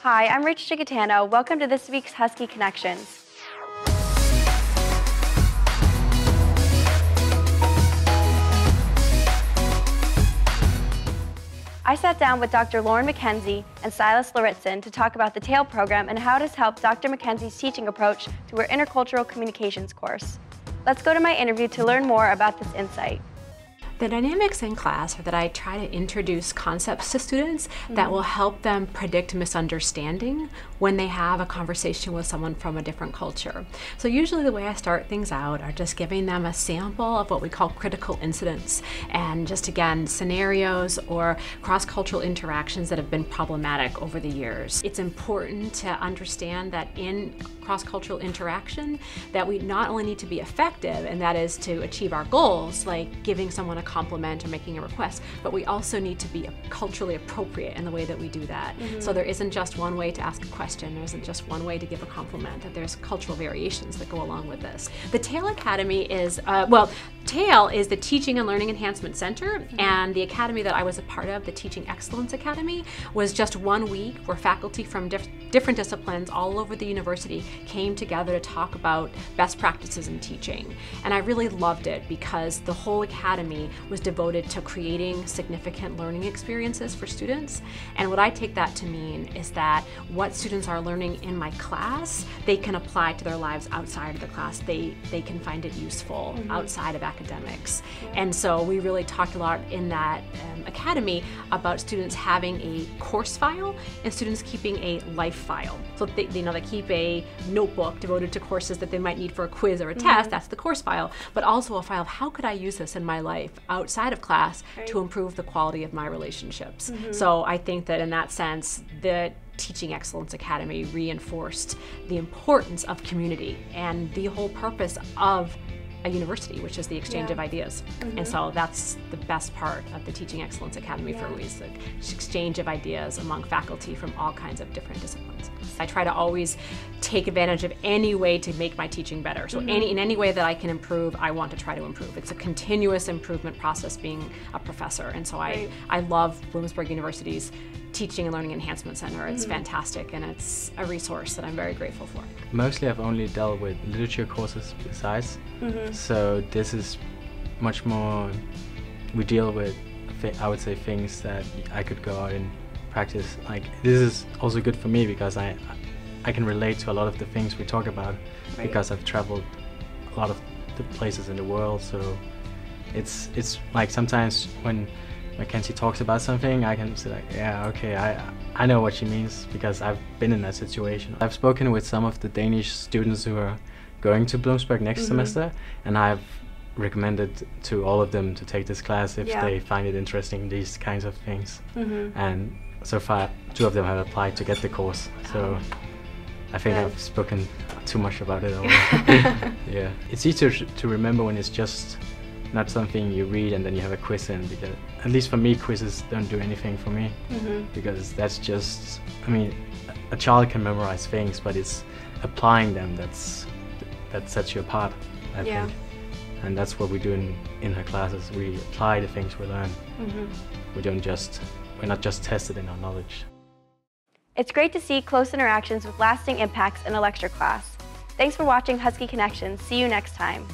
Hi, I'm Rach Chicatano. Welcome to this week's Husky Connections. I sat down with Dr. Lauren McKenzie and Silas Lauritzen to talk about the TAIL program and how it has helped Dr. McKenzie's teaching approach to her Intercultural Communications course. Let's go to my interview to learn more about this insight. The dynamics in class are that I try to introduce concepts to students that will help them predict misunderstanding when they have a conversation with someone from a different culture. So usually the way I start things out are just giving them a sample of what we call critical incidents, and just again scenarios or cross-cultural interactions that have been problematic over the years. It's important to understand that in cross-cultural interaction that we not only need to be effective, and that is to achieve our goals like giving someone a compliment or making a request, but we also need to be culturally appropriate in the way that we do that. So there isn't just one way to ask a question, there isn't just one way to give a compliment, that there's cultural variations that go along with this. The TAIL Academy is, TAIL is the Teaching and Learning Enhancement Center, and the academy that I was a part of, the Teaching Excellence Academy, was just 1 week where faculty from different disciplines all over the university came together to talk about best practices in teaching. And I really loved it because the whole academy was devoted to creating significant learning experiences for students. And what I take that to mean is that what students are learning in my class, they can apply to their lives outside of the class. They can find it useful outside of academics. And so we really talked a lot in that academy about students having a course file and students keeping a life file. So they keep a notebook devoted to courses that they might need for a quiz or a test, that's the course file, but also a file of how could I use this in my life outside of class to improve the quality of my relationships. So I think that in that sense, the Teaching Excellence Academy reinforced the importance of community and the whole purpose of a university, which is the exchange of ideas. And so that's the best part of the Teaching Excellence Academy for me, is the exchange of ideas among faculty from all kinds of different disciplines. I try to always take advantage of any way to make my teaching better. So in any way that I can improve, I want to try to improve. It's a continuous improvement process being a professor. And so I love Bloomsburg University's Teaching and Learning Enhancement Center. It's fantastic, and it's a resource that I'm very grateful for. Mostly I've only dealt with literature courses besides, so this is much more, we deal with, I would say, things that I could go out and practice. Like, this is also good for me because I can relate to a lot of the things we talk about because I've traveled a lot of the places in the world. So it's like sometimes when Mackenzie talks about something, I can say like, yeah, okay, I know what she means because I've been in that situation. I've spoken with some of the Danish students who are going to Bloomsburg next semester, and I've recommended to all of them to take this class if they find it interesting, these kinds of things. And so far, 2 of them have applied to get the course. So I think I've spoken too much about it already. Yeah, it's easier to remember when it's just not something you read and then you have a quiz in, because at least for me, quizzes don't do anything for me, because that's just, I mean, a child can memorize things, but it's applying them that sets you apart, I think. And that's what we do in her classes. We apply the things we learn. We're not just tested in our knowledge. It's great to see close interactions with lasting impacts in a lecture class. Thanks for watching Husky Connections. See you next time.